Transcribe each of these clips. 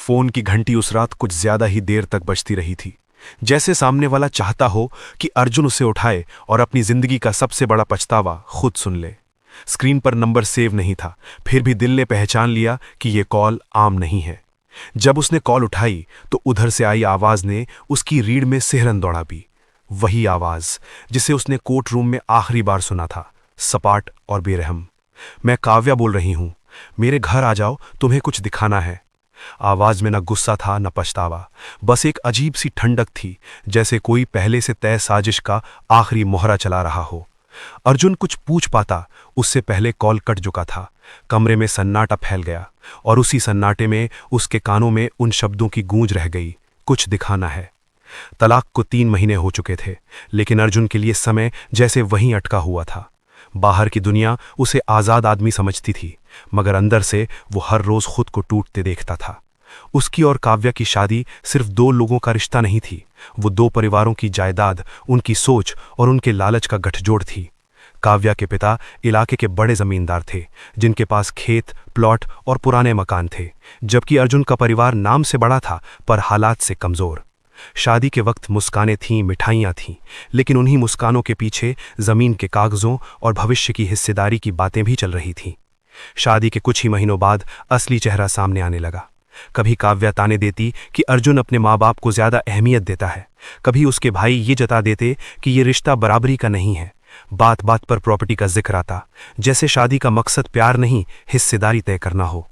Phone की घंटी उस रात कुछ ज्यादा ही देर तक बजती रही थी, जैसे सामने वाला चाहता हो कि अर्जुन उसे उठाए और अपनी जिंदगी का सबसे बड़ा पछतावा खुद सुन ले। स्क्रीन पर नंबर सेव नहीं था, फिर भी दिल ने पहचान लिया कि यह कॉल आम नहीं है। जब उसने कॉल उठाई तो उधर से आई आवाज ने उसकी रीढ़ में सिहरन दौड़ा दी। वही आवाज जिसे उसने कोर्ट रूम में आखिरी बार सुना था, सपाट और बेरहम। मैं काव्या बोल रही हूं, मेरे घर आ जाओ, तुम्हें कुछ दिखाना है। आवाज में न गुस्सा था न पछतावा, बस एक अजीब सी ठंडक थी, जैसे कोई पहले से तय साजिश का आखिरी मोहरा चला रहा हो। अर्जुन कुछ पूछ पाता उससे पहले कॉल कट चुका था। कमरे में सन्नाटा फैल गया और उसी सन्नाटे में उसके कानों में उन शब्दों की गूंज रह गई, कुछ दिखाना है। तलाक को 3 महीने हो चुके थे, लेकिन अर्जुन के लिए समय जैसे वहीं अटका हुआ था। बाहर की दुनिया उसे आजाद आदमी समझती थी, मगर अंदर से वो हर रोज खुद को टूटते देखता था। उसकी और काव्या की शादी सिर्फ 2 लोगों का रिश्ता नहीं थी, वो 2 परिवारों की जायदाद, उनकी सोच और उनके लालच का गठजोड़ थी। काव्या के पिता इलाके के बड़े जमींदार थे, जिनके पास खेत, प्लॉट और पुराने मकान थे, जबकि अर्जुन का परिवार नाम से बड़ा था पर हालात से कमजोर। शादी के वक्त मुस्कानें थीं, मिठाइयाँ थीं, लेकिन उन्हीं मुस्कानों के पीछे जमीन के कागजों और भविष्य की हिस्सेदारी की बातें भी चल रही थीं। शादी के कुछ ही महीनों बाद असली चेहरा सामने आने लगा। कभी काव्या ताने देती कि अर्जुन अपने माँ बाप को ज्यादा अहमियत देता है, कभी उसके भाई ये जता देते कि ये रिश्ता बराबरी का नहीं है। बात बात पर प्रॉपर्टी का जिक्र आता, जैसे शादी का मकसद प्यार नहीं, हिस्सेदारी तय करना हो।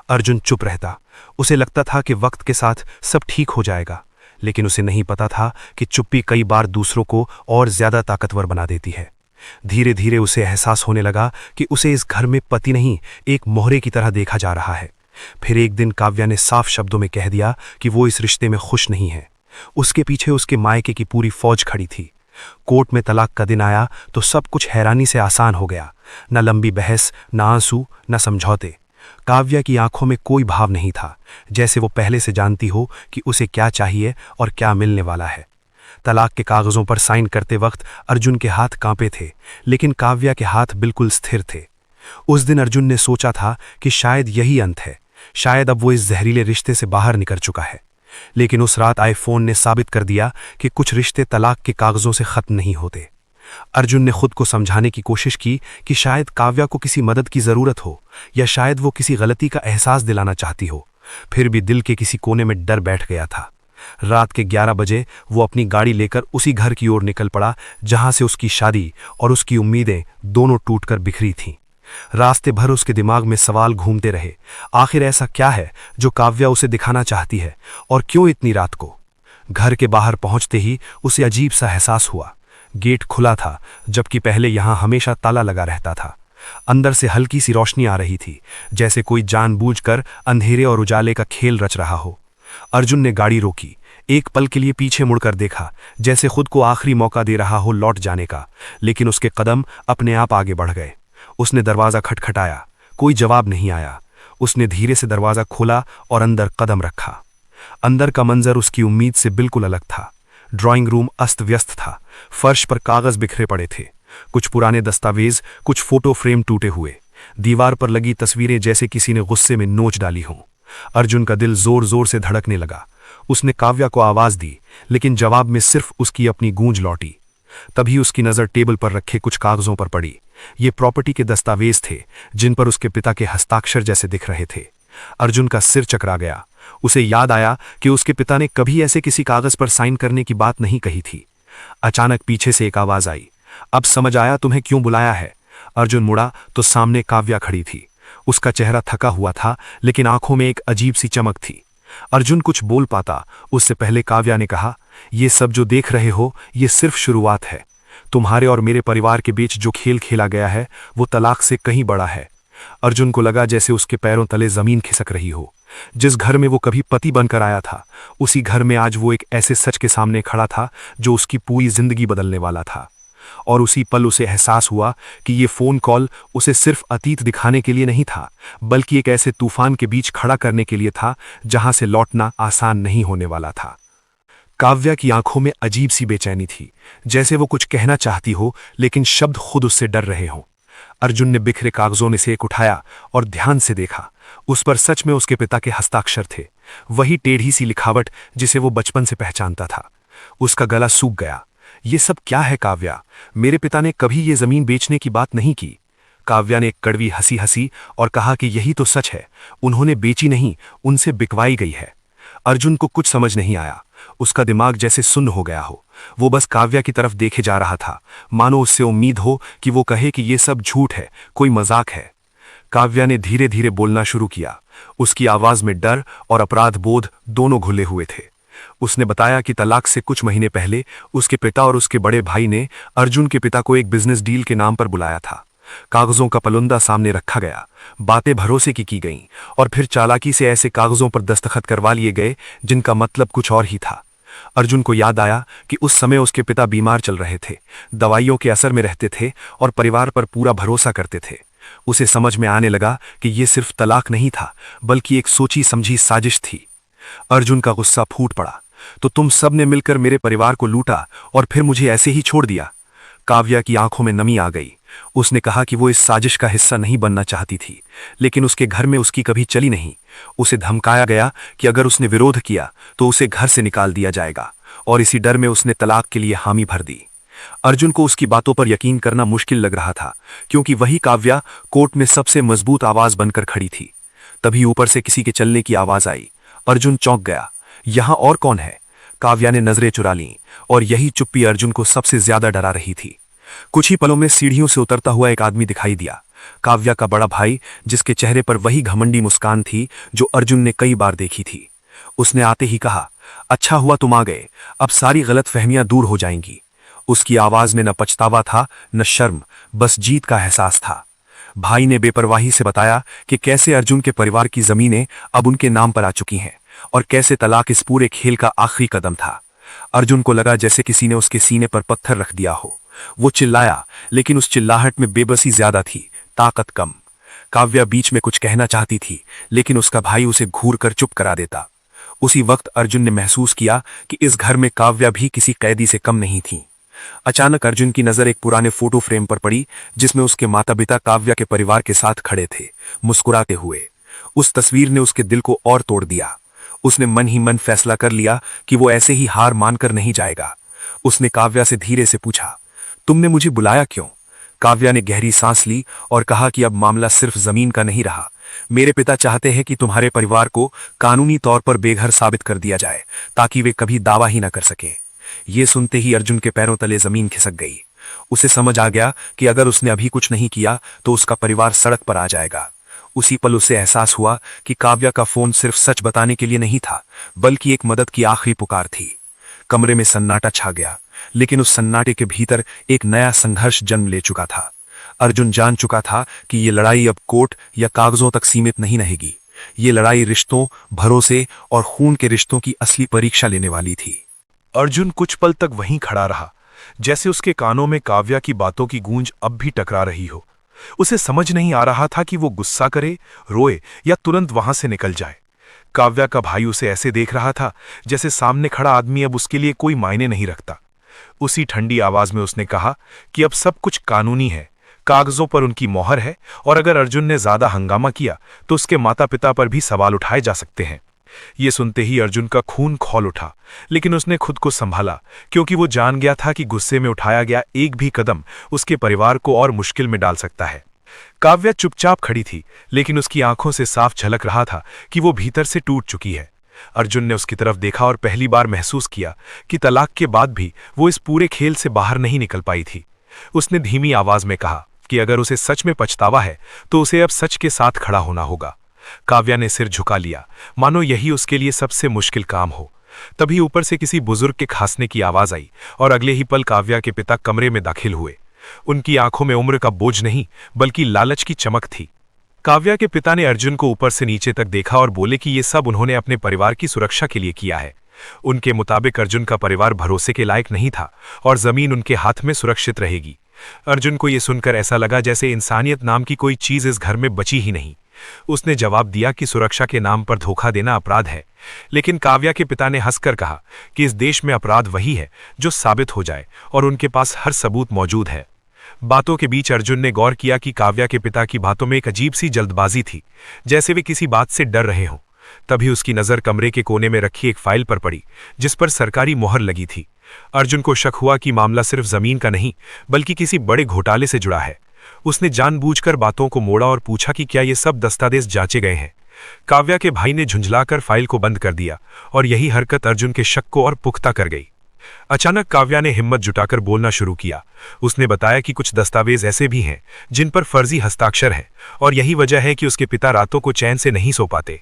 अर्जुन चुप रहता। उसे लगता था कि वक्त के साथ सब ठीक हो जाएगा, लेकिन उसे नहीं पता था कि चुप्पी कई बार दूसरों को और ज्यादा ताकतवर बना देती है। धीरे धीरे उसे एहसास होने लगा कि उसे इस घर में पति नहीं, एक मोहरे की तरह देखा जा रहा है। फिर एक दिन काव्या ने साफ शब्दों में कह दिया कि वो इस रिश्ते में खुश नहीं है। उसके पीछे उसके मायके की पूरी फौज खड़ी थी। कोर्ट में तलाक का दिन आया तो सब कुछ हैरानी से आसान हो गया। न लंबी बहस, न आंसू, न समझौते। काव्या की आंखों में कोई भाव नहीं था, जैसे वो पहले से जानती हो कि उसे क्या चाहिए और क्या मिलने वाला है। तलाक के कागजों पर साइन करते वक्त अर्जुन के हाथ कांपे थे, लेकिन काव्या के हाथ बिल्कुल स्थिर थे। उस दिन अर्जुन ने सोचा था कि शायद यही अंत है, शायद अब वो इस जहरीले रिश्ते से बाहर निकल चुका है। लेकिन उस रात आए फोन ने साबित कर दिया कि कुछ रिश्ते तलाक के कागजों से खत्म नहीं होते। अर्जुन ने खुद को समझाने की कोशिश की कि शायद काव्या को किसी मदद की जरूरत हो, या शायद वो किसी गलती का एहसास दिलाना चाहती हो। फिर भी दिल के किसी कोने में डर बैठ गया था। रात के 11 बजे वो अपनी गाड़ी लेकर उसी घर की ओर निकल पड़ा जहां से उसकी शादी और उसकी उम्मीदें दोनों टूटकर बिखरी थीं। रास्ते भर उसके दिमाग में सवाल घूमते रहे, आखिर ऐसा क्या है जो काव्या उसे दिखाना चाहती है, और क्यों इतनी रात को। घर के बाहर पहुंचते ही उसे अजीब सा एहसास हुआ। गेट खुला था, जबकि पहले यहां हमेशा ताला लगा रहता था। अंदर से हल्की सी रोशनी आ रही थी, जैसे कोई जानबूझकर अंधेरे और उजाले का खेल रच रहा हो। अर्जुन ने गाड़ी रोकी, एक पल के लिए पीछे मुड़कर देखा, जैसे खुद को आखिरी मौका दे रहा हो लौट जाने का, लेकिन उसके कदम अपने आप आगे बढ़ गए। उसने दरवाजा खटखटाया, कोई जवाब नहीं आया। उसने धीरे से दरवाजा खोला और अंदर कदम रखा। अंदर का मंजर उसकी उम्मीद से बिल्कुल अलग था। ड्राइंग रूम अस्त व्यस्त था, फर्श पर कागज बिखरे पड़े थे, कुछ पुराने दस्तावेज, कुछ फोटो फ्रेम टूटे हुए। दीवार पर लगी तस्वीरें जैसे किसी ने गुस्से में नोच डाली हों। अर्जुन का दिल जोर जोर से धड़कने लगा। उसने काव्या को आवाज दी, लेकिन जवाब में सिर्फ उसकी अपनी गूंज लौटी। तभी उसकी नजर टेबल पर रखे कुछ कागजों पर पड़ी। ये प्रॉपर्टी के दस्तावेज थे, जिन पर उसके पिता के हस्ताक्षर जैसे दिख रहे थे। अर्जुन का सिर चकरा गया। उसे याद आया कि उसके पिता ने कभी ऐसे किसी कागज पर साइन करने की बात नहीं कही थी। अचानक पीछे से एक आवाज आई, अब समझ आया तुम्हें क्यों बुलाया है। अर्जुन मुड़ा तो सामने काव्या खड़ी थी। उसका चेहरा थका हुआ था, लेकिन आंखों में एक अजीब सी चमक थी। अर्जुन कुछ बोल पाता उससे पहले काव्या ने कहा, ये सब जो देख रहे हो ये सिर्फ शुरुआत है। तुम्हारे और मेरे परिवार के बीच जो खेल खेला गया है वो तलाक से कहीं बड़ा है। अर्जुन को लगा जैसे उसके पैरों तले जमीन खिसक रही हो। जिस घर में वो कभी पति बनकर आया था, उसी घर में आज वो एक ऐसे सच के सामने खड़ा था जो उसकी पूरी जिंदगी बदलने वाला था। और उसी पल उसे एहसास हुआ कि ये फोन कॉल उसे सिर्फ अतीत दिखाने के लिए नहीं था, बल्कि एक ऐसे तूफान के बीच खड़ा करने के लिए था जहां से लौटना आसान नहीं होने वाला था। काव्या की आंखों में अजीब सी बेचैनी थी, जैसे वो कुछ कहना चाहती हो लेकिन शब्द खुद उससे डर रहे हों। अर्जुन ने बिखरे कागजों में से एक उठाया और ध्यान से देखा। उस पर सच में उसके पिता के हस्ताक्षर थे। वही टेढ़ी सी लिखावट जिसे वो बचपन से पहचानता था। उसका गला सूख गया। ये सब क्या है काव्या? मेरे पिता ने कभी ये जमीन बेचने की बात नहीं की। काव्या ने एक कड़वी हंसी हंसी और कहा कि यही तो सच है, उन्होंने बेची नहीं, उनसे बिकवाई गई है। अर्जुन को कुछ समझ नहीं आया। उसका दिमाग जैसे सुन्न हो गया हो। वो बस काव्या की तरफ देखे जा रहा था, मानो उससे उम्मीद हो कि वो कहे कि ये सब झूठ है, कोई मजाक है। काव्या ने धीरे धीरे बोलना शुरू किया। उसकी आवाज में डर और अपराध बोध दोनों घुले हुए थे। उसने बताया कि तलाक से कुछ महीने पहले उसके पिता और उसके बड़े भाई ने अर्जुन के पिता को एक बिजनेस डील के नाम पर बुलाया था। कागजों का पलुंदा सामने रखा गया, बातें भरोसे की गईं और फिर चालाकी से ऐसे कागजों पर दस्तखत करवा लिए गए जिनका मतलब कुछ और ही था। अर्जुन को याद आया कि उस समय उसके पिता बीमार चल रहे थे, दवाइयों के असर में रहते थे और परिवार पर पूरा भरोसा करते थे। उसे समझ में आने लगा कि यह सिर्फ तलाक नहीं था, बल्कि एक सोची समझी साजिश थी। अर्जुन का गुस्सा फूट पड़ा। तो तुम सब ने मिलकर मेरे परिवार को लूटा और फिर मुझे ऐसे ही छोड़ दिया? काव्या की आंखों में नमी आ गई। उसने कहा कि वो इस साजिश का हिस्सा नहीं बनना चाहती थी, लेकिन उसके घर में उसकी कभी चली नहीं। उसे धमकाया गया कि अगर उसने विरोध किया तो उसे घर से निकाल दिया जाएगा, और इसी डर में उसने तलाक के लिए हामी भर दी। अर्जुन को उसकी बातों पर यकीन करना मुश्किल लग रहा था, क्योंकि वही काव्या कोर्ट में सबसे मजबूत आवाज बनकर खड़ी थी। तभी ऊपर से किसी के चलने की आवाज आई। अर्जुन चौंक गया। यहां और कौन है? काव्या ने नजरें चुरा लीं, और यही चुप्पी अर्जुन को सबसे ज्यादा डरा रही थी। कुछ ही पलों में सीढ़ियों से उतरता हुआ एक आदमी दिखाई दिया। काव्या का बड़ा भाई, जिसके चेहरे पर वही घमंडी मुस्कान थी जो अर्जुन ने कई बार देखी थी। उसने आते ही कहा, अच्छा हुआ तुम आ गए, अब सारी गलतफहमियां दूर हो जाएंगी। उसकी आवाज में न पछतावा था न शर्म, बस जीत का एहसास था। भाई ने बेपरवाही से बताया कि कैसे अर्जुन के परिवार की जमीनें अब उनके नाम पर आ चुकी हैं और कैसे तलाक इस पूरे खेल का आखिरी कदम था। अर्जुन को लगा जैसे किसी ने उसके सीने पर पत्थर रख दिया हो। वो चिल्लाया, लेकिन उस चिल्लाहट में बेबसी ज्यादा थी, ताकत कम। काव्या बीच में कुछ कहना चाहती थी, लेकिन उसका भाई उसे घूर कर चुप करा देता। उसी वक्त अर्जुन ने महसूस किया कि इस घर में काव्या भी किसी कैदी से कम नहीं थी। अचानक अर्जुन की नजर एक पुराने फोटो फ्रेम पर पड़ी, जिसमें उसके माता पिता काव्या के परिवार के साथ खड़े थे, मुस्कुराते हुए। उस तस्वीर ने उसके दिल को और तोड़ दिया। उसने मन ही मन फैसला कर लिया कि वो ऐसे ही हार मानकर नहीं जाएगा। उसने काव्या से धीरे से पूछा, तुमने मुझे बुलाया क्यों? काव्या ने गहरी सांस ली और कहा कि अब मामला सिर्फ जमीन का नहीं रहा। मेरे पिता चाहते हैं कि तुम्हारे परिवार को कानूनी तौर पर बेघर साबित कर दिया जाए, ताकि वे कभी दावा ही न कर सके। ये सुनते ही अर्जुन के पैरों तले जमीन खिसक गई। उसे समझ आ गया कि अगर उसने अभी कुछ नहीं किया तो उसका परिवार सड़क पर आ जाएगा। उसी पल उसे एहसास हुआ कि काव्या का फोन सिर्फ सच बताने के लिए नहीं था, बल्कि एक मदद की आखिरी पुकार थी। कमरे में सन्नाटा छा गया, लेकिन उस सन्नाटे के भीतर एक नया संघर्ष जन्म ले चुका था। अर्जुन जान चुका था कि ये लड़ाई अब कोर्ट या कागजों तक सीमित नहीं रहेगी। ये लड़ाई रिश्तों, भरोसे और खून के रिश्तों की असली परीक्षा लेने वाली थी। अर्जुन कुछ पल तक वहीं खड़ा रहा, जैसे उसके कानों में काव्या की बातों की गूंज अब भी टकरा रही हो। उसे समझ नहीं आ रहा था कि वो गुस्सा करे, रोए या तुरंत वहां से निकल जाए। काव्या का भाई उसे ऐसे देख रहा था जैसे सामने खड़ा आदमी अब उसके लिए कोई मायने नहीं रखता। उसी ठंडी आवाज में उसने कहा कि अब सब कुछ कानूनी है, कागजों पर उनकी मोहर है, और अगर अर्जुन ने ज्यादा हंगामा किया तो उसके माता पिता पर भी सवाल उठाए जा सकते हैं। ये सुनते ही अर्जुन का खून खौल उठा, लेकिन उसने खुद को संभाला, क्योंकि वो जान गया था कि गुस्से में उठाया गया एक भी कदम उसके परिवार को और मुश्किल में डाल सकता है। काव्या चुपचाप खड़ी थी, लेकिन उसकी आंखों से साफ झलक रहा था कि वो भीतर से टूट चुकी है। अर्जुन ने उसकी तरफ देखा और पहली बार महसूस किया कि तलाक के बाद भी वो इस पूरे खेल से बाहर नहीं निकल पाई थी। उसने धीमी आवाज में कहा कि अगर उसे सच में पछतावा है तो उसे अब सच के साथ खड़ा होना होगा। काव्या ने सिर झुका लिया, मानो यही उसके लिए सबसे मुश्किल काम हो। तभी ऊपर से किसी बुजुर्ग के खांसने की आवाज आई और अगले ही पल काव्या के पिता कमरे में दाखिल हुए। उनकी आंखों में उम्र का बोझ नहीं, बल्कि लालच की चमक थी। काव्या के पिता ने अर्जुन को ऊपर से नीचे तक देखा और बोले कि ये सब उन्होंने अपने परिवार की सुरक्षा के लिए किया है। उनके मुताबिक अर्जुन का परिवार भरोसे के लायक नहीं था और जमीन उनके हाथ में सुरक्षित रहेगी। अर्जुन को यह सुनकर ऐसा लगा जैसे इंसानियत नाम की कोई चीज इस घर में बची ही नहीं। उसने जवाब दिया कि सुरक्षा के नाम पर धोखा देना अपराध है, लेकिन काव्या के पिता ने हंसकर कहा कि इस देश में अपराध वही है जो साबित हो जाए, और उनके पास हर सबूत मौजूद है। बातों के बीच अर्जुन ने गौर किया कि काव्या के पिता की बातों में एक अजीब सी जल्दबाजी थी, जैसे वे किसी बात से डर रहे हों। तभी उसकी नज़र कमरे के कोने में रखी एक फाइल पर पड़ी, जिस पर सरकारी मोहर लगी थी। अर्जुन को शक हुआ कि मामला सिर्फ जमीन का नहीं, बल्कि किसी बड़े घोटाले से जुड़ा है। उसने जानबूझकर बातों को मोड़ा और पूछा कि क्या ये सब दस्तावेज जांचे गए हैं। काव्या के भाई ने झुंझलाकर फाइल को बंद कर दिया, और यही हरकत अर्जुन के शक को और पुख्ता कर गई। अचानक काव्या ने हिम्मत जुटाकर बोलना शुरू किया। उसने बताया कि कुछ दस्तावेज ऐसे भी हैं जिन पर फर्जी हस्ताक्षर हैं, और यही वजह है कि उसके पिता रातों को चैन से नहीं सो पाते।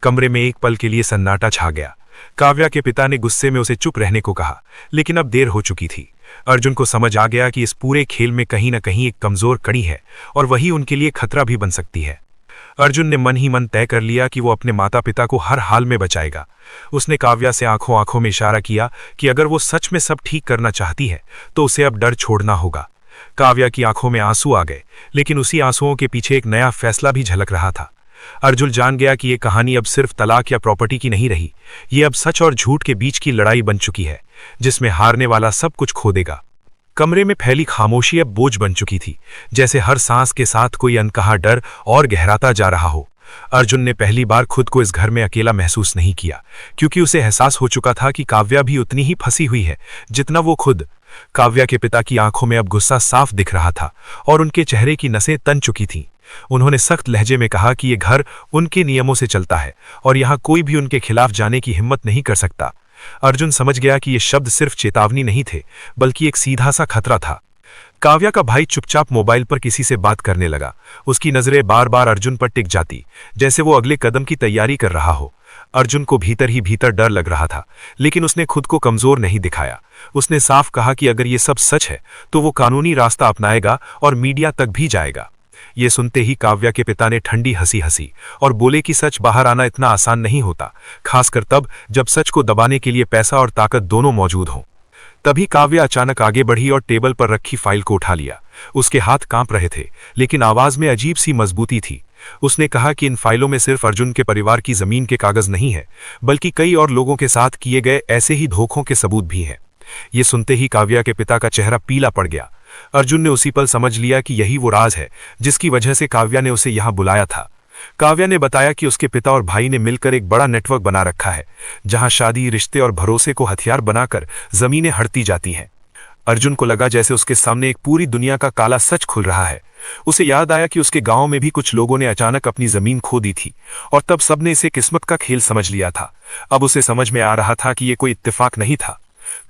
कमरे में एक पल के लिए सन्नाटा छा गया। काव्या के पिता ने गुस्से में उसे चुप रहने को कहा, लेकिन अब देर हो चुकी थी। अर्जुन को समझ आ गया कि इस पूरे खेल में कहीं न कहीं एक कमजोर कड़ी है, और वही उनके लिए खतरा भी बन सकती है। अर्जुन ने मन ही मन तय कर लिया कि वो अपने माता पिता को हर हाल में बचाएगा। उसने काव्या से आंखों आंखों में इशारा किया कि अगर वो सच में सब ठीक करना चाहती है तो उसे अब डर छोड़ना होगा। काव्या की आंखों में आंसू आ गए, लेकिन उसी आंसुओं के पीछे एक नया फैसला भी झलक रहा था। अर्जुन जान गया कि ये कहानी अब सिर्फ तलाक या प्रॉपर्टी की नहीं रही, ये अब सच और झूठ के बीच की लड़ाई बन चुकी है, जिसमें हारने वाला सब कुछ खो देगा। कमरे में फैली खामोशी अब बोझ बन चुकी थी, जैसे हर सांस के साथ कोई अनकहा डर और गहराता जा रहा हो। अर्जुन ने पहली बार खुद को इस घर में अकेला महसूस नहीं किया, क्योंकि उसे एहसास हो चुका था कि काव्या भी उतनी ही फंसी हुई है जितना वो खुद। काव्या के पिता की आंखों में अब गुस्सा साफ दिख रहा था, और उनके चेहरे की नसें तन चुकी थीं। उन्होंने सख्त लहजे में कहा कि ये घर उनके नियमों से चलता है, और यहाँ कोई भी उनके खिलाफ जाने की हिम्मत नहीं कर सकता। अर्जुन समझ गया कि ये शब्द सिर्फ चेतावनी नहीं थे, बल्कि एक सीधा सा खतरा था। काव्या का भाई चुपचाप मोबाइल पर किसी से बात करने लगा। उसकी नजरें बार बार अर्जुन पर टिक जाती, जैसे वो अगले कदम की तैयारी कर रहा हो। अर्जुन को भीतर ही भीतर डर लग रहा था, लेकिन उसने खुद को कमजोर नहीं दिखाया। उसने साफ कहा कि अगर ये सब सच है तो वो कानूनी रास्ता अपनाएगा और मीडिया तक भी जाएगा। ये सुनते ही काव्या के पिता ने ठंडी हंसी हंसी और बोले कि सच बाहर आना इतना आसान नहीं होता, खासकर तब जब सच को दबाने के लिए पैसा और ताकत दोनों मौजूद हों। तभी काव्या अचानक आगे बढ़ी और टेबल पर रखी फाइल को उठा लिया। उसके हाथ कांप रहे थे, लेकिन आवाज में अजीब सी मजबूती थी। उसने कहा कि इन फाइलों में सिर्फ अर्जुन के परिवार की जमीन के कागज नहीं है, बल्कि कई और लोगों के साथ किए गए ऐसे ही धोखों के सबूत भी हैं। ये सुनते ही काव्या के पिता का चेहरा पीला पड़ गया। अर्जुन ने उसी पल समझ लिया कि यही वो राज है जिसकी वजह से काव्या ने उसे यहां बुलाया था। काव्या ने बताया कि उसके पिता और भाई ने मिलकर एक बड़ा नेटवर्क बना रखा है, जहां शादी, रिश्ते और भरोसे को हथियार बनाकर जमीनें हड़ती जाती हैं। अर्जुन को लगा जैसे उसके सामने एक पूरी दुनिया का काला सच खुल रहा है। उसे याद आया कि उसके गांव में भी कुछ लोगों ने अचानक अपनी जमीन खो दी थी, और तब सबने इसे किस्मत का खेल समझ लिया था। अब उसे समझ में आ रहा था कि यह कोई इत्तेफाक नहीं था।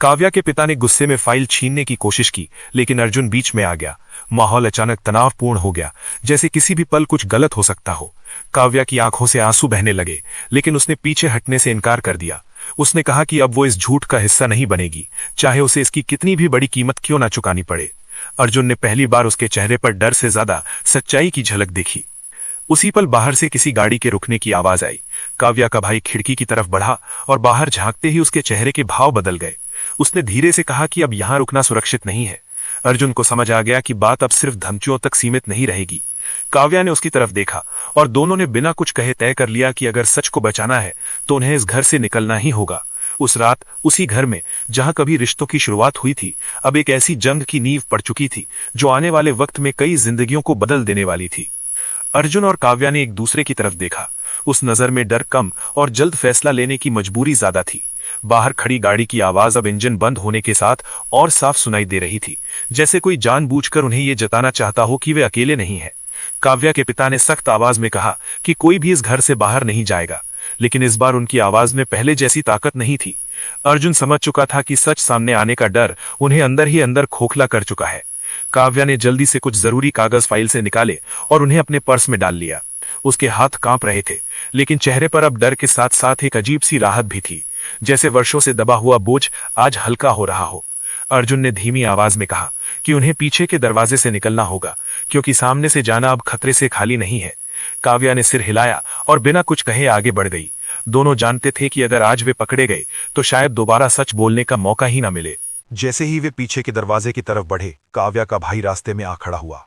काव्या के पिता ने गुस्से में फाइल छीनने की कोशिश की, लेकिन अर्जुन बीच में आ गया। माहौल अचानक तनावपूर्ण हो गया, जैसे किसी भी पल कुछ गलत हो सकता हो। काव्या की आंखों से आंसू बहने लगे, लेकिन उसने पीछे हटने से इनकार कर दिया। उसने कहा कि अब वो इस झूठ का हिस्सा नहीं बनेगी, चाहे उसे इसकी कितनी भी बड़ी कीमत क्यों ना चुकानी पड़े। अर्जुन ने पहली बार उसके चेहरे पर डर से ज्यादा सच्चाई की झलक देखी। उसी पल बाहर से किसी गाड़ी के रुकने की आवाज आई। काव्या का भाई खिड़की की तरफ बढ़ा, और बाहर झांकते ही उसके चेहरे के भाव बदल गए। उसने धीरे से कहा कि अब यहां रुकना सुरक्षित नहीं है। अर्जुन को समझ आ गया कि बात अब सिर्फ धमकियों तक सीमित नहीं रहेगी। काव्या ने उसकी तरफ देखा, और दोनों ने बिना कुछ कहे तय कर लिया कि अगर सच को बचाना है तो उन्हें इस घर से निकलना ही होगा। उस रात उसी घर में जहां कभी रिश्तों की शुरुआत हुई थी, अब एक ऐसी जंग की नींव पड़ चुकी थी जो आने वाले वक्त में कई जिंदगियों को बदल देने वाली थी। अर्जुन और काव्या ने एक दूसरे की तरफ देखा। उस नजर में डर कम और जल्द फैसला लेने की मजबूरी ज्यादा थी। बाहर खड़ी गाड़ी की आवाज अब इंजन बंद होने के साथ और साफ सुनाई दे रही थी, जैसे कोई जानबूझकर उन्हें यह जताना चाहता हो कि वे अकेले नहीं हैं। काव्या के पिता ने सख्त आवाज में कहा कि कोई भी इस घर से बाहर नहीं जाएगा, लेकिन इस बार उनकी आवाज में पहले जैसी ताकत नहीं थी। अर्जुन समझ चुका था कि सच सामने आने का डर उन्हें अंदर ही अंदर खोखला कर चुका है। काव्या ने जल्दी से कुछ जरूरी कागज फाइल से निकाले और उन्हें अपने पर्स में डाल लिया। उसके हाथ कांप रहे थे, लेकिन चेहरे पर अब डर के साथ साथ एक अजीब सी राहत भी थी, जैसे वर्षों से दबा हुआ बोझ आज हल्का हो रहा हो। अर्जुन ने धीमी आवाज में कहा कि उन्हें पीछे के दरवाजे से निकलना होगा, क्योंकि सामने से जाना अब खतरे से खाली नहीं है। काव्या ने सिर हिलाया और बिना कुछ कहे आगे बढ़ गई। दोनों जानते थे कि अगर आज वे पकड़े गए तो शायद दोबारा सच बोलने का मौका ही न मिले। जैसे ही वे पीछे के दरवाजे की तरफ बढ़े, काव्या का भाई रास्ते में आ खड़ा हुआ।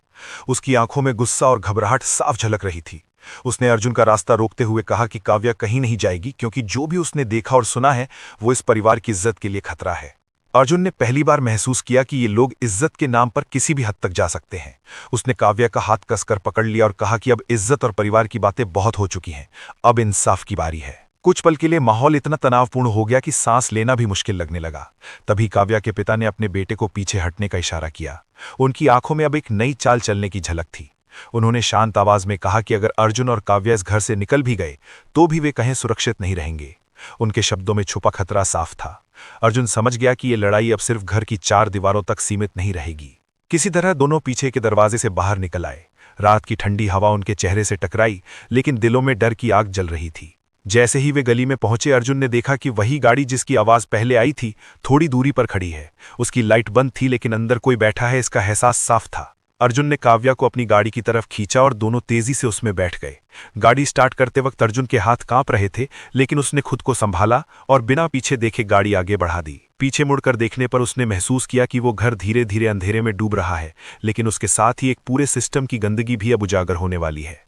उसकी आंखों में गुस्सा और घबराहट साफ झलक रही थी। उसने अर्जुन का रास्ता रोकते हुए कहा कि काव्या कहीं नहीं जाएगी, क्योंकि जो भी उसने देखा और सुना है वो इस परिवार की इज्जत के लिए खतरा है। अर्जुन ने पहली बार महसूस किया कि ये लोग इज्जत के नाम पर किसी भी हद तक जा सकते हैं। उसने काव्या का हाथ कसकर पकड़ लिया और कहा कि अब इज्जत और परिवार की बातें बहुत हो चुकी हैं, अब इंसाफ की बारी है। कुछ पल के लिए माहौल इतना तनावपूर्ण हो गया कि सांस लेना भी मुश्किल लगने लगा। तभी काव्या के पिता ने अपने बेटे को पीछे हटने का इशारा किया। उनकी आंखों में अब एक नई चाल चलने की झलक थी। उन्होंने शांत आवाज में कहा कि अगर अर्जुन और काव्या इस घर से निकल भी गए तो भी वे कहीं सुरक्षित नहीं रहेंगे। उनके शब्दों में छुपा खतरा साफ था। अर्जुन समझ गया कि ये लड़ाई अब सिर्फ घर की 4 दीवारों तक सीमित नहीं रहेगी। किसी तरह दोनों पीछे के दरवाजे से बाहर निकल आए। रात की ठंडी हवा उनके चेहरे से टकराई, लेकिन दिलों में डर की आग जल रही थी। जैसे ही वे गली में पहुंचे, अर्जुन ने देखा कि वही गाड़ी जिसकी आवाज पहले आई थी थोड़ी दूरी पर खड़ी है। उसकी लाइट बंद थी, लेकिन अंदर कोई बैठा है इसका एहसास साफ था। अर्जुन ने काव्या को अपनी गाड़ी की तरफ खींचा और दोनों तेजी से उसमें बैठ गए। गाड़ी स्टार्ट करते वक्त अर्जुन के हाथ कांप रहे थे, लेकिन उसने खुद को संभाला और बिना पीछे देखे गाड़ी आगे बढ़ा दी। पीछे मुड़कर देखने पर उसने महसूस किया कि वो घर धीरे धीरे अंधेरे में डूब रहा है, लेकिन उसके साथ ही एक पूरे सिस्टम की गंदगी भी अब उजागर होने वाली है।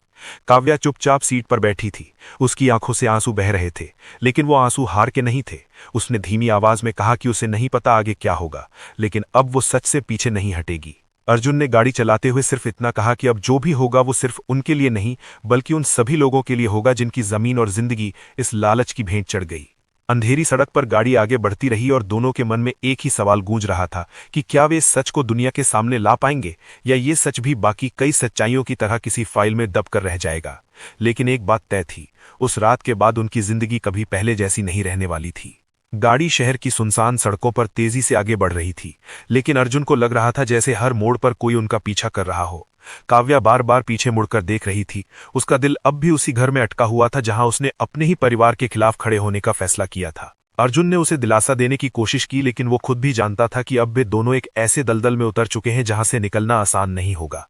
काव्या चुपचाप सीट पर बैठी थी। उसकी आंखों से आंसू बह रहे थे, लेकिन वो आंसू हार के नहीं थे। उसने धीमी आवाज में कहा कि उसे नहीं पता आगे क्या होगा, लेकिन अब वो सच से पीछे नहीं हटेगी। अर्जुन ने गाड़ी चलाते हुए सिर्फ इतना कहा कि अब जो भी होगा वो सिर्फ उनके लिए नहीं, बल्कि उन सभी लोगों के लिए होगा जिनकी जमीन और जिंदगी इस लालच की भेंट चढ़ गई। अंधेरी सड़क पर गाड़ी आगे बढ़ती रही और दोनों के मन में एक ही सवाल गूंज रहा था कि क्या वे इस सच को दुनिया के सामने ला पाएंगे, या ये सच भी बाकी कई सच्चाइयों की तरह किसी फाइल में दब कर रह जाएगा। लेकिन एक बात तय थी, उस रात के बाद उनकी जिंदगी कभी पहले जैसी नहीं रहने वाली थी। गाड़ी शहर की सुनसान सड़कों पर तेजी से आगे बढ़ रही थी, लेकिन अर्जुन को लग रहा था जैसे हर मोड़ पर कोई उनका पीछा कर रहा हो। काव्या बार बार पीछे मुड़कर देख रही थी। उसका दिल अब भी उसी घर में अटका हुआ था जहां उसने अपने ही परिवार के खिलाफ खड़े होने का फैसला किया था। अर्जुन ने उसे दिलासा देने की कोशिश की, लेकिन वो खुद भी जानता था कि अब वे दोनों एक ऐसे दलदल में उतर चुके हैं जहां से निकलना आसान नहीं होगा।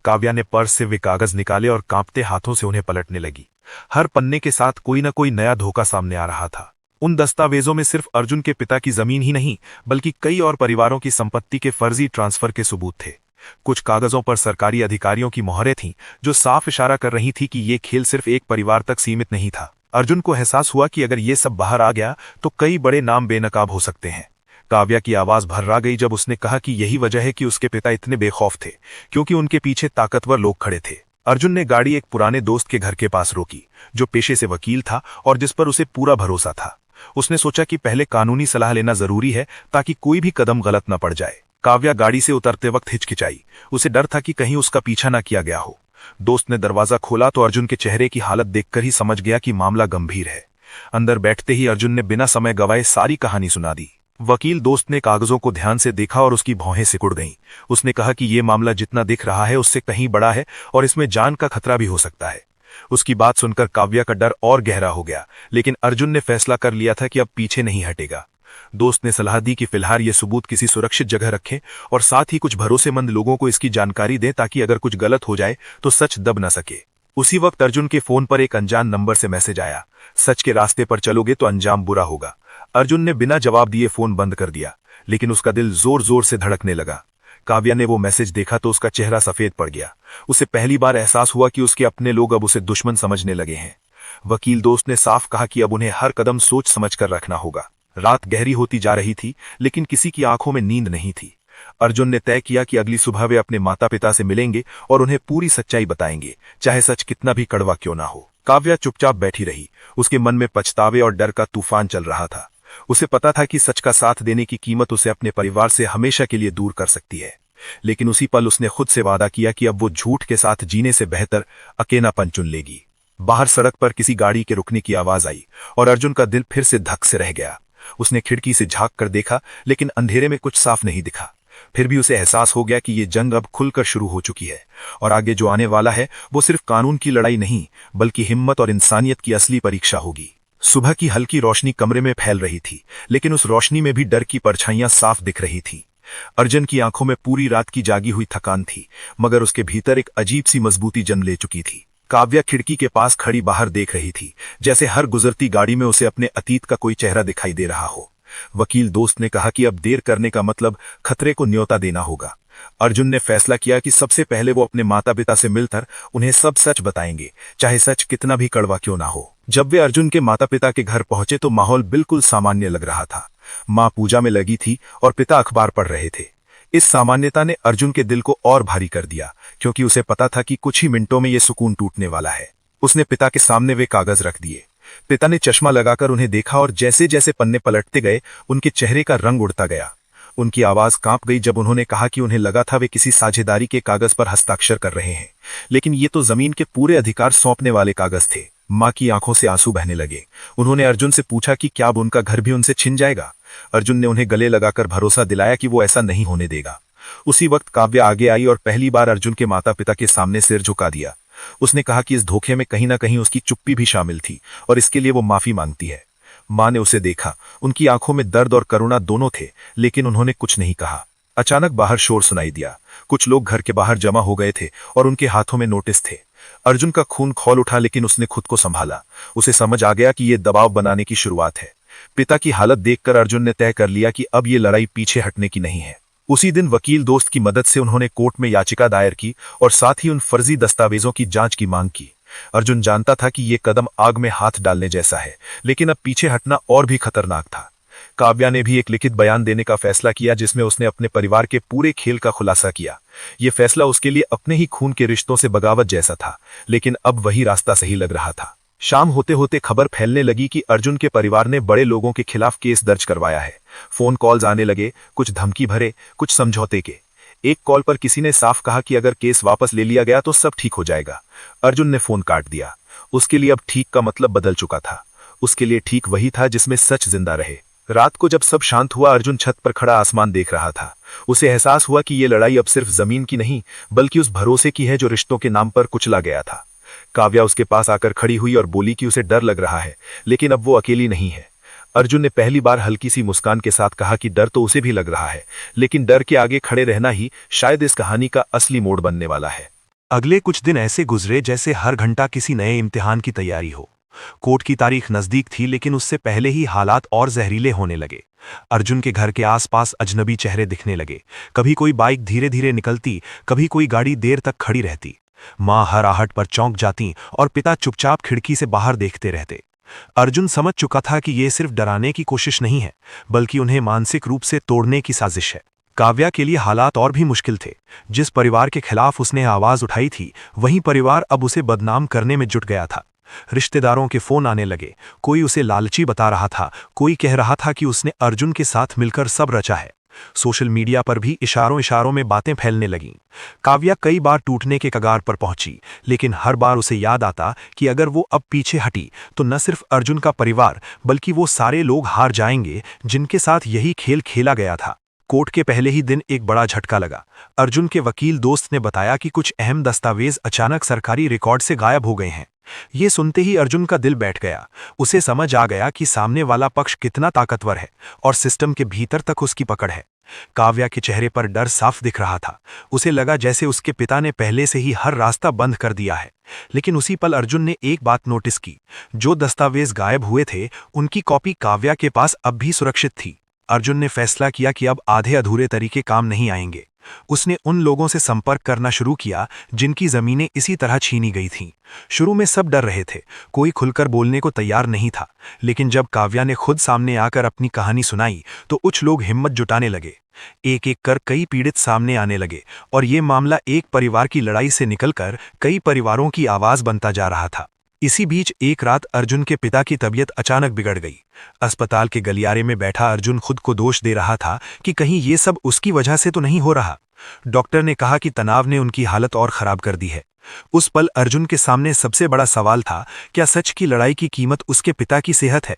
काव्या ने पर्स से वे कागज निकाले और कांपते हाथों से उन्हें पलटने लगी। हर पन्ने के साथ कोई न कोई नया धोखा सामने आ रहा था। उन दस्तावेजों में सिर्फ अर्जुन के पिता की जमीन ही नहीं, बल्कि कई और परिवारों की संपत्ति के फर्जी ट्रांसफर के सबूत थे। कुछ कागजों पर सरकारी अधिकारियों की मोहरें थीं, जो साफ इशारा कर रही थी कि ये खेल सिर्फ एक परिवार तक सीमित नहीं था। अर्जुन को एहसास हुआ कि अगर ये सब बाहर आ गया तो कई बड़े नाम बेनकाब हो सकते हैं। काव्या की आवाज भर्रा गई जब उसने कहा कि यही वजह है कि उसके पिता इतने बेखौफ थे, क्योंकि उनके पीछे ताकतवर लोग खड़े थे। अर्जुन ने गाड़ी एक पुराने दोस्त के घर के पास रोकी, जो पेशे से वकील था और जिस पर उसे पूरा भरोसा था। उसने सोचा कि पहले कानूनी सलाह लेना जरूरी है, ताकि कोई भी कदम गलत न पड़ जाए। काव्या गाड़ी से उतरते वक्त हिचकिचाई। उसे डर था कि कहीं उसका पीछा न किया गया हो। दोस्त ने दरवाजा खोला तो अर्जुन के चेहरे की हालत देखकर ही समझ गया कि मामला गंभीर है। अंदर बैठते ही अर्जुन ने बिना समय गवाए सारी कहानी सुना दी। वकील दोस्त ने कागजों को ध्यान से देखा और उसकी भौहें सिकुड़ गईं। उसने कहा कि यह मामला जितना दिख रहा है उससे कहीं बड़ा है और इसमें जान का खतरा भी हो सकता है। उसकी बात सुनकर काव्या का डर और गहरा हो गया, लेकिन अर्जुन ने फैसला कर लिया था कि अब पीछे नहीं हटेगा। दोस्त ने सलाह दी कि फिलहाल ये सबूत किसी सुरक्षित जगह रखें और साथ ही कुछ भरोसेमंद लोगों को इसकी जानकारी दें, ताकि अगर कुछ गलत हो जाए तो सच दब न सके। उसी वक्त अर्जुन के फोन पर एक अनजान नंबर से मैसेज आया, सच के रास्ते पर चलोगे तो अंजाम बुरा होगा। अर्जुन ने बिना जवाब दिए फोन बंद कर दिया, लेकिन उसका दिल जोर जोर से धड़कने लगा। काव्या ने वो मैसेज देखा तो उसका चेहरा सफेद पड़ गया। उसे पहली बार एहसास हुआ कि उसके अपने लोग अब उसे दुश्मन समझने लगे हैं। वकील दोस्त ने साफ कहा कि अब उन्हें हर कदम सोच समझ कर रखना होगा। रात गहरी होती जा रही थी, लेकिन किसी की आंखों में नींद नहीं थी। अर्जुन ने तय किया कि अगली सुबह वे अपने माता पिता से मिलेंगे और उन्हें पूरी सच्चाई बताएंगे, चाहे सच कितना भी कड़वा क्यों ना हो। काव्या चुपचाप बैठी रही। उसके मन में पछतावे और डर का तूफान चल रहा था। उसे पता था कि सच का साथ देने की कीमत उसे अपने परिवार से हमेशा के लिए दूर कर सकती है, लेकिन उसी पल उसने खुद से वादा किया कि अब वो झूठ के साथ जीने से बेहतर अकेलापन चुन लेगी। बाहर सड़क पर किसी गाड़ी के रुकने की आवाज आई और अर्जुन का दिल फिर से धक से रह गया। उसने खिड़की से झांक कर देखा, लेकिन अंधेरे में कुछ साफ नहीं दिखा। फिर भी उसे एहसास हो गया कि ये जंग अब खुलकर शुरू हो चुकी है और आगे जो आने वाला है वो सिर्फ कानून की लड़ाई नहीं, बल्कि हिम्मत और इंसानियत की असली परीक्षा होगी। सुबह की हल्की रोशनी कमरे में फैल रही थी, लेकिन उस रोशनी में भी डर की परछाइयां साफ दिख रही थी। अर्जुन की आंखों में पूरी रात की जागी हुई थकान थी, मगर उसके भीतर एक अजीब सी मजबूती जन्म ले चुकी थी। काव्या खिड़की के पास खड़ी बाहर देख रही थी, जैसे हर गुजरती गाड़ी में उसे अपने अतीत का कोई चेहरा दिखाई दे रहा हो। वकील दोस्त ने कहा कि अब देर करने का मतलब खतरे को न्योता देना होगा। अर्जुन ने फैसला किया कि सबसे पहले वो अपने माता पिता से मिलकर उन्हें सब सच बताएंगे, चाहे सच कितना भी कड़वा क्यों ना हो। जब वे अर्जुन के माता पिता के घर पहुंचे तो माहौल बिल्कुल सामान्य लग रहा था। माँ पूजा में लगी थी और पिता अखबार पढ़ रहे थे। इस सामान्यता ने अर्जुन के दिल को और भारी कर दिया, क्योंकि उसे पता था कि कुछ ही मिनटों में ये सुकून टूटने वाला है। उसने पिता के सामने वे कागज रख दिए। पिता ने चश्मा लगाकर उन्हें देखा और जैसे जैसे पन्ने पलटते गए उनके चेहरे का रंग उड़ता गया। उनकी आवाज कांप गई जब उन्होंने कहा कि उन्हें लगा था वे किसी साझेदारी के कागज पर हस्ताक्षर कर रहे हैं, लेकिन ये तो जमीन के पूरे अधिकार सौंपने वाले कागज थे। माँ की आंखों से आंसू बहने लगे। उन्होंने अर्जुन से पूछा कि क्या अब उनका घर भी उनसे छिन जाएगा। अर्जुन ने उन्हें गले लगाकर भरोसा दिलाया कि वो ऐसा नहीं होने देगा। उसी वक्त काव्या आगे आई और पहली बार अर्जुन के माता पिता के सामने सिर झुका दिया। उसने कहा कि इस धोखे में कहीं ना कहीं उसकी चुप्पी भी शामिल थी और इसके लिए वो माफी मांगती है। मां ने उसे देखा। उनकी आंखों में दर्द और करुणा दोनों थे, लेकिन उन्होंने कुछ नहीं कहा। अचानक बाहर शोर सुनाई दिया। कुछ लोग घर के बाहर जमा हो गए थे और उनके हाथों में नोटिस थे। अर्जुन का खून खौल उठा, लेकिन उसने खुद को संभाला। उसे समझ आ गया कि यह दबाव बनाने की शुरुआत है। पिता की हालत देखकर अर्जुन ने तय कर लिया कि अब ये लड़ाई पीछे हटने की नहीं है। उसी दिन वकील दोस्त की मदद से उन्होंने कोर्ट में याचिका दायर की और साथ ही उन फर्जी दस्तावेजों की जांच की मांग की। अर्जुन जानता था कि यह कदम आग में हाथ डालने जैसा है, लेकिन अब पीछे हटना और भी खतरनाक था। काव्या ने भी एक लिखित बयान देने का फैसला किया, जिसमें उसने अपने परिवार के पूरे खेल का खुलासा किया। यह फैसला उसके लिए अपने ही खून के रिश्तों से बगावत जैसा था, लेकिन अब वही रास्ता सही लग रहा था। शाम होते होते खबर फैलने लगी कि अर्जुन के परिवार ने बड़े लोगों के खिलाफ केस दर्ज करवाया है। फोन कॉल्स आने लगे, कुछ धमकी भरे, कुछ समझौते के। एक कॉल पर किसी ने साफ कहा कि अगर केस वापस ले लिया गया तो सब ठीक हो जाएगा। अर्जुन ने फोन काट दिया। उसके लिए अब ठीक का मतलब बदल चुका था। उसके लिए ठीक वही था जिसमें सच जिंदा रहे। रात को जब सब शांत हुआ, अर्जुन छत पर खड़ा आसमान देख रहा था। उसे एहसास हुआ कि यह लड़ाई अब सिर्फ जमीन की नहीं, बल्कि उस भरोसे की है जो रिश्तों के नाम पर कुचला गया था। काव्या उसके पास आकर खड़ी हुई और बोली कि उसे डर लग रहा है, लेकिन अब वो अकेली नहीं है। अर्जुन ने पहली बार हल्की सी मुस्कान के साथ कहा कि डर तो उसे भी लग रहा है, लेकिन डर के आगे खड़े रहना ही शायद इस कहानी का असली मोड़ बनने वाला है। अगले कुछ दिन ऐसे गुजरे जैसे हर घंटा किसी नए इम्तिहान की तैयारी हो। कोर्ट की तारीख नजदीक थी, लेकिन उससे पहले ही हालात और जहरीले होने लगे। अर्जुन के घर के आसपास अजनबी चेहरे दिखने लगे। कभी कोई बाइक धीरे धीरे निकलती, कभी कोई गाड़ी देर तक खड़ी रहती। मां हर आहट पर चौंक जाती और पिता चुपचाप खिड़की से बाहर देखते रहते। अर्जुन समझ चुका था कि यह सिर्फ डराने की कोशिश नहीं है, बल्कि उन्हें मानसिक रूप से तोड़ने की साजिश है। काव्या के लिए हालात और भी मुश्किल थे। जिस परिवार के खिलाफ उसने आवाज उठाई थी, वही परिवार अब उसे बदनाम करने में जुट गया था। रिश्तेदारों के फोन आने लगे। कोई उसे लालची बता रहा था, कोई कह रहा था कि उसने अर्जुन के साथ मिलकर सब रचा है। सोशल मीडिया पर भी इशारों इशारों में बातें फैलने लगीं। काव्या कई बार टूटने के कगार पर पहुंची, लेकिन हर बार उसे याद आता कि अगर वो अब पीछे हटी तो न सिर्फ अर्जुन का परिवार, बल्कि वो सारे लोग हार जाएंगे जिनके साथ यही खेल खेला गया था। कोर्ट के पहले ही दिन एक बड़ा झटका लगा। अर्जुन के वकील दोस्त ने बताया कि कुछ अहम दस्तावेज अचानक सरकारी रिकॉर्ड से गायब हो गए हैं। ये सुनते ही अर्जुन का दिल बैठ गया। उसे समझ आ गया कि सामने वाला पक्ष कितना ताकतवर है और सिस्टम के भीतर तक उसकी पकड़ है। काव्या के चेहरे पर डर साफ दिख रहा था। उसे लगा जैसे उसके पिता ने पहले से ही हर रास्ता बंद कर दिया है। लेकिन उसी पल अर्जुन ने एक बात नोटिस की। जो दस्तावेज गायब हुए थे, उनकी कॉपी काव्या के पास अब भी सुरक्षित थी। अर्जुन ने फैसला किया कि अब आधे अधूरे तरीके काम नहीं आएंगे। उसने उन लोगों से संपर्क करना शुरू किया जिनकी जमीनें इसी तरह छीनी गई थीं। शुरू में सब डर रहे थे, कोई खुलकर बोलने को तैयार नहीं था, लेकिन जब काव्या ने खुद सामने आकर अपनी कहानी सुनाई तो कुछ लोग हिम्मत जुटाने लगे। एक एक कर कई पीड़ित सामने आने लगे और ये मामला एक परिवार की लड़ाई से निकलकर कई परिवारों की आवाज बनता जा रहा था। इसी बीच एक रात अर्जुन के पिता की तबीयत अचानक बिगड़ गई। अस्पताल के गलियारे में बैठा अर्जुन खुद को दोष दे रहा था कि कहीं ये सब उसकी वजह से तो नहीं हो रहा। डॉक्टर ने कहा कि तनाव ने उनकी हालत और खराब कर दी है। उस पल अर्जुन के सामने सबसे बड़ा सवाल था, क्या सच की लड़ाई की कीमत उसके पिता की सेहत है?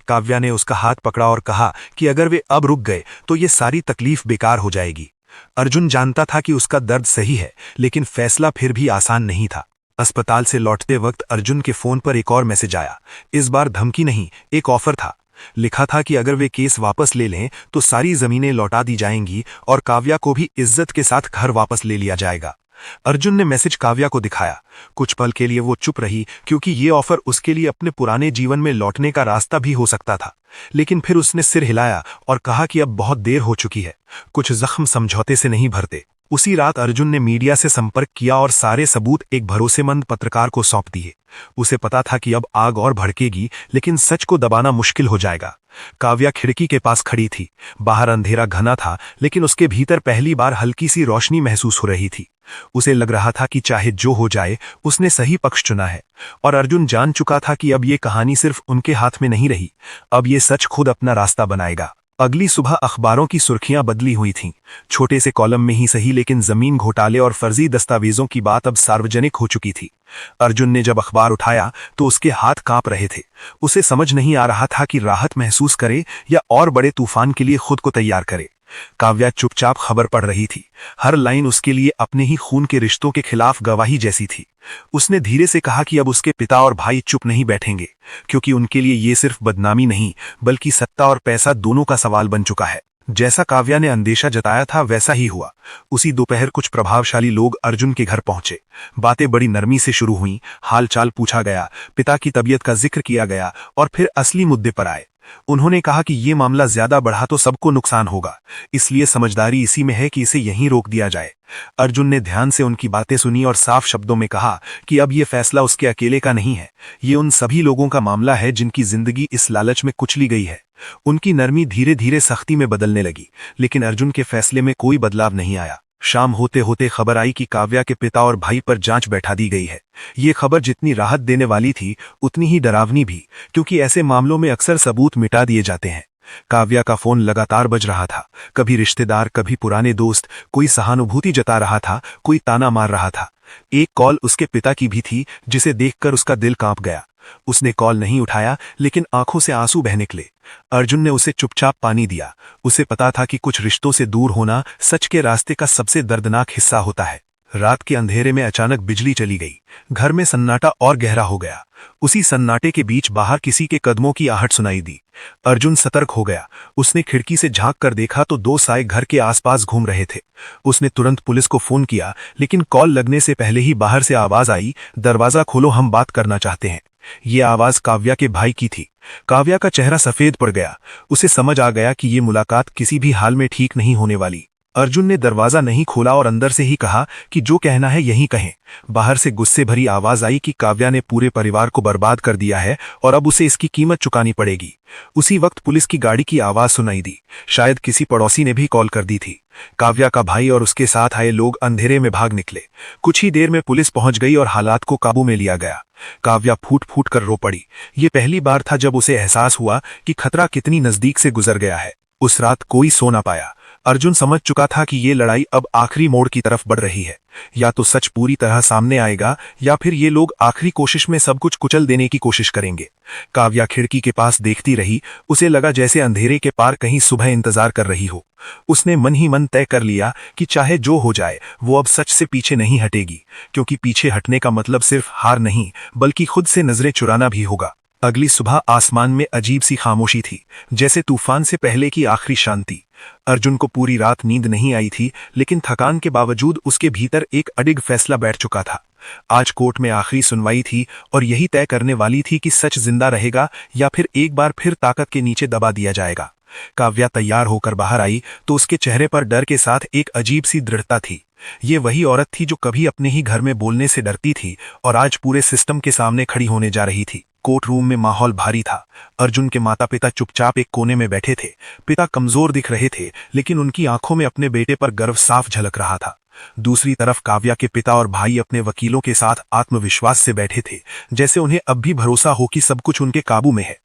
काव्या ने उसका हाथ पकड़ा और कहा कि अगर वे अब रुक गए तो ये सारी तकलीफ बेकार हो जाएगी। अर्जुन जानता था कि उसका दर्द सही है, लेकिन फैसला फिर भी आसान नहीं था। अस्पताल से लौटते वक्त अर्जुन के फोन पर एक और मैसेज आया। इस बार धमकी नहीं, एक ऑफर था। लिखा था कि अगर वे केस वापस ले लें तो सारी जमीनें लौटा दी जाएंगी और काव्या को भी इज्जत के साथ घर वापस ले लिया जाएगा। अर्जुन ने मैसेज काव्या को दिखाया। कुछ पल के लिए वो चुप रही, क्योंकि ये ऑफर उसके लिए अपने पुराने जीवन में लौटने का रास्ता भी हो सकता था। लेकिन फिर उसने सिर हिलाया और कहा कि अब बहुत देर हो चुकी है। कुछ जख्म समझौते से नहीं भरते। उसी रात अर्जुन ने मीडिया से संपर्क किया और सारे सबूत एक भरोसेमंद पत्रकार को सौंप दिए। उसे पता था कि अब आग और भड़केगी, लेकिन सच को दबाना मुश्किल हो जाएगा। काव्या खिड़की के पास खड़ी थी। बाहर अंधेरा घना था, लेकिन उसके भीतर पहली बार हल्की सी रोशनी महसूस हो रही थी। उसे लग रहा था कि चाहे जो हो जाए, उसने सही पक्ष चुना है। और अर्जुन जान चुका था कि अब ये कहानी सिर्फ उनके हाथ में नहीं रही, अब ये सच खुद अपना रास्ता बनाएगा। अगली सुबह अखबारों की सुर्खियां बदली हुई थीं। छोटे से कॉलम में ही सही, लेकिन जमीन घोटाले और फर्जी दस्तावेजों की बात अब सार्वजनिक हो चुकी थी। अर्जुन ने जब अखबार उठाया तो उसके हाथ कांप रहे थे। उसे समझ नहीं आ रहा था कि राहत महसूस करे या और बड़े तूफान के लिए खुद को तैयार करे। काव्या चुपचाप खबर पढ़ रही थी। हर लाइन उसके लिए अपने ही खून के रिश्तों के खिलाफ गवाही जैसी थी। उसने धीरे से कहा कि अब उसके पिता और भाई चुप नहीं बैठेंगे, क्योंकि उनके लिए ये सिर्फ बदनामी नहीं, बल्कि सत्ता और पैसा दोनों का सवाल बन चुका है। जैसा काव्या ने अंदेशा जताया था वैसा ही हुआ। उसी दोपहर कुछ प्रभावशाली लोग अर्जुन के घर पहुंचे। बातें बड़ी नरमी से शुरू हुईं, हाल चाल पूछा गया, पिता की तबीयत का जिक्र किया गया और फिर असली मुद्दे पर आए। उन्होंने कहा कि ये मामला ज्यादा बढ़ा तो सबको नुकसान होगा, इसलिए समझदारी इसी में है कि इसे यहीं रोक दिया जाए। अर्जुन ने ध्यान से उनकी बातें सुनी और साफ शब्दों में कहा कि अब ये फैसला उसके अकेले का नहीं है, ये उन सभी लोगों का मामला है जिनकी जिंदगी इस लालच में कुचली गई है। उनकी नरमी धीरे धीरे सख्ती में बदलने लगी, लेकिन अर्जुन के फैसले में कोई बदलाव नहीं आया। शाम होते होते खबर आई कि काव्या के पिता और भाई पर जांच बैठा दी गई है। ये खबर जितनी राहत देने वाली थी, उतनी ही डरावनी भी, क्योंकि ऐसे मामलों में अक्सर सबूत मिटा दिए जाते हैं। काव्या का फोन लगातार बज रहा था। कभी रिश्तेदार, कभी पुराने दोस्त, कोई सहानुभूति जता रहा था, कोई ताना मार रहा था। एक कॉल उसके पिता की भी थी, जिसे देखकर उसका दिल कांप गया। उसने कॉल नहीं उठाया, लेकिन आंखों से आंसू बह निकले। अर्जुन ने उसे चुपचाप पानी दिया। उसे पता था कि कुछ रिश्तों से दूर होना सच के रास्ते का सबसे दर्दनाक हिस्सा होता है। रात के अंधेरे में अचानक बिजली चली गई। घर में सन्नाटा और गहरा हो गया। उसी सन्नाटे के बीच बाहर किसी के कदमों की आहट सुनाई दी। अर्जुन सतर्क हो गया। उसने खिड़की से झांक कर देखा तो दो साए घर के आसपास घूम रहे थे। उसने तुरंत पुलिस को फोन किया, लेकिन कॉल लगने से पहले ही बाहर से आवाज आई, दरवाजा खोलो, हम बात करना चाहते हैं। ये आवाज काव्या के भाई की थी। काव्या का चेहरा सफेद पड़ गया। उसे समझ आ गया कि ये मुलाकात किसी भी हाल में ठीक नहीं होने वाली। अर्जुन ने दरवाजा नहीं खोला और अंदर से ही कहा कि जो कहना है यहीं कहें। बाहर से गुस्से भरी आवाज आई कि काव्या ने पूरे परिवार को बर्बाद कर दिया है और अब उसे इसकी कीमत चुकानी पड़ेगी। उसी वक्त पुलिस की गाड़ी की आवाज सुनाई दी। शायद किसी पड़ोसी ने भी कॉल कर दी थी। काव्या का भाई और उसके साथ आए लोग अंधेरे में भाग निकले। कुछ ही देर में पुलिस पहुंच गई और हालात को काबू में लिया गया। काव्या फूट फूट कर रो पड़ी। ये पहली बार था जब उसे एहसास हुआ कि खतरा कितनी नजदीक से गुजर गया है। उस रात कोई सो ना पाया। अर्जुन समझ चुका था कि ये लड़ाई अब आखिरी मोड़ की तरफ बढ़ रही है। या तो सच पूरी तरह सामने आएगा, या फिर ये लोग आखिरी कोशिश में सब कुछ कुचल देने की कोशिश करेंगे। काव्या खिड़की के पास देखती रही। उसे लगा जैसे अंधेरे के पार कहीं सुबह इंतजार कर रही हो। उसने मन ही मन तय कर लिया कि चाहे जो हो जाए, वो अब सच से पीछे नहीं हटेगी, क्योंकि पीछे हटने का मतलब सिर्फ हार नहीं, बल्कि खुद से नजरें चुराना भी होगा। अगली सुबह आसमान में अजीब सी खामोशी थी, जैसे तूफान से पहले की आखिरी शांति। अर्जुन को पूरी रात नींद नहीं आई थी, लेकिन थकान के बावजूद उसके भीतर एक अडिग फैसला बैठ चुका था। आज कोर्ट में आखिरी सुनवाई थी और यही तय करने वाली थी कि सच जिंदा रहेगा या फिर एक बार फिर ताकत के नीचे दबा दिया जाएगा। काव्या तैयार होकर बाहर आई तो उसके चेहरे पर डर के साथ एक अजीब सी दृढ़ता थी। ये वही औरत थी जो कभी अपने ही घर में बोलने से डरती थी और आज पूरे सिस्टम के सामने खड़ी होने जा रही थी। कोर्ट रूम में माहौल भारी था। अर्जुन के माता पिता चुपचाप एक कोने में बैठे थे। पिता कमजोर दिख रहे थे, लेकिन उनकी आंखों में अपने बेटे पर गर्व साफ झलक रहा था। दूसरी तरफ काव्या के पिता और भाई अपने वकीलों के साथ आत्मविश्वास से बैठे थे, जैसे उन्हें अब भी भरोसा हो कि सब कुछ उनके काबू में है।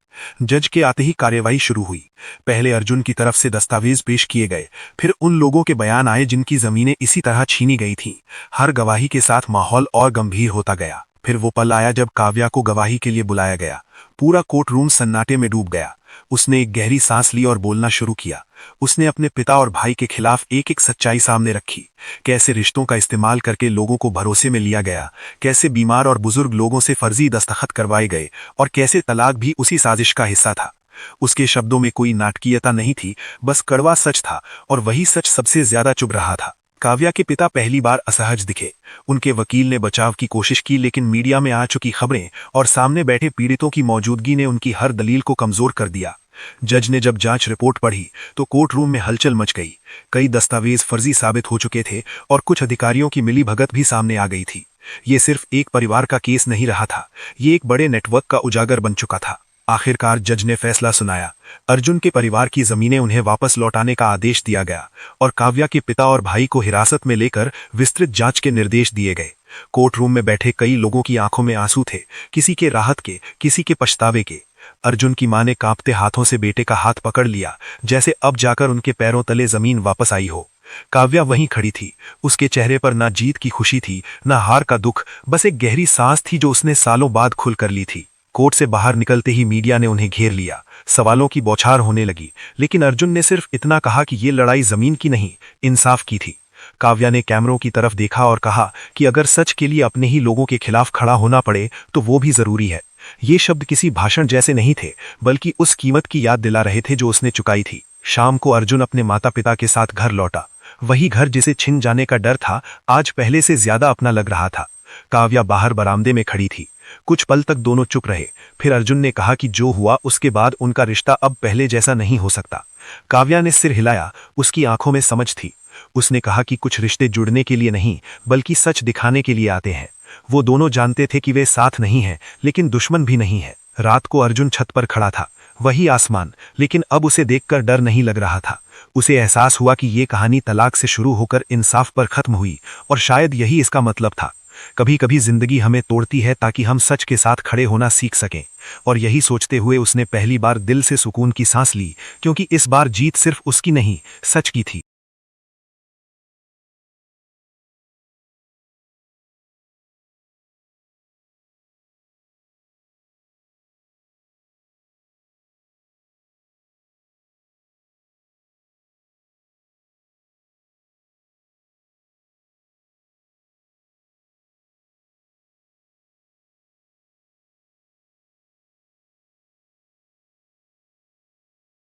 जज के आते ही कार्यवाही शुरू हुई। पहले अर्जुन की तरफ से दस्तावेज पेश किए गए, फिर उन लोगों के बयान आए जिनकी जमीनें इसी तरह छीनी गई थीं। हर गवाही के साथ माहौल और गंभीर होता गया। फिर वो पल आया जब काव्या को गवाही के लिए बुलाया गया। पूरा कोर्ट रूम सन्नाटे में डूब गया। उसने एक गहरी सांस ली और बोलना शुरू किया। उसने अपने पिता और भाई के खिलाफ एक एक सच्चाई सामने रखी। कैसे रिश्तों का इस्तेमाल करके लोगों को भरोसे में लिया गया, कैसे बीमार और बुजुर्ग लोगों से फर्जी दस्तखत करवाए गए और कैसे तलाक भी उसी साजिश का हिस्सा था। उसके शब्दों में कोई नाटकीयता नहीं थी, बस कड़वा सच था, और वही सच सबसे ज्यादा चुभ रहा था। काव्या के पिता पहली बार असहज दिखे। उनके वकील ने बचाव की कोशिश की, लेकिन मीडिया में आ चुकी खबरें और सामने बैठे पीड़ितों की मौजूदगी ने उनकी हर दलील को कमजोर कर दिया। जज ने जब जांच रिपोर्ट पढ़ी तो कोर्ट रूम में हलचल मच गई। कई दस्तावेज फर्जी साबित हो चुके थे और कुछ अधिकारियों की मिलीभगत भी सामने आ गई थी। ये सिर्फ एक परिवार का केस नहीं रहा था, ये एक बड़े नेटवर्क का उजागर बन चुका था। आखिरकार जज ने फैसला सुनाया। अर्जुन के परिवार की जमीनें उन्हें वापस लौटाने का आदेश दिया गया और काव्या के पिता और भाई को हिरासत में लेकर विस्तृत जांच के निर्देश दिए गए। कोर्ट रूम में बैठे कई लोगों की आंखों में आंसू थे, किसी के राहत के, किसी के पछतावे के। अर्जुन की मां ने कांपते हाथों से बेटे का हाथ पकड़ लिया, जैसे अब जाकर उनके पैरों तले जमीन वापस आई हो। काव्या वहीं खड़ी थी, उसके चेहरे पर ना जीत की खुशी थी, ना हार का दुख, बस एक गहरी सांस थी जो उसने सालों बाद खुल कर ली थी। कोर्ट से बाहर निकलते ही मीडिया ने उन्हें घेर लिया। सवालों की बौछार होने लगी, लेकिन अर्जुन ने सिर्फ इतना कहा कि ये लड़ाई जमीन की नहीं, इंसाफ की थी। काव्या ने कैमरों की तरफ देखा और कहा कि अगर सच के लिए अपने ही लोगों के खिलाफ खड़ा होना पड़े तो वो भी जरूरी है। ये शब्द किसी भाषण जैसे नहीं थे, बल्कि उस कीमत की याद दिला रहे थे जो उसने चुकाई थी। शाम को अर्जुन अपने माता पिता के साथ घर लौटा। वही घर जिसे छिन जाने का डर था, आज पहले से ज्यादा अपना लग रहा था। काव्या बाहर बरामदे में खड़ी थी। कुछ पल तक दोनों चुप रहे। फिर अर्जुन ने कहा कि जो हुआ उसके बाद उनका रिश्ता अब पहले जैसा नहीं हो सकता। काव्या ने सिर हिलाया, उसकी आंखों में समझ थी। उसने कहा कि कुछ रिश्ते जुड़ने के लिए नहीं, बल्कि सच दिखाने के लिए आते हैं। वो दोनों जानते थे कि वे साथ नहीं हैं, लेकिन दुश्मन भी नहीं है। रात को अर्जुन छत पर खड़ा था, वही आसमान, लेकिन अब उसे देखकर डर नहीं लग रहा था। उसे एहसास हुआ कि ये कहानी तलाक से शुरू होकर इंसाफ पर खत्म हुई, और शायद यही इसका मतलब था। कभी कभी जिंदगी हमें तोड़ती है ताकि हम सच के साथ खड़े होना सीख सकें। और यही सोचते हुए उसने पहली बार दिल से सुकून की सांस ली, क्योंकि इस बार जीत सिर्फ उसकी नहीं, सच की थी।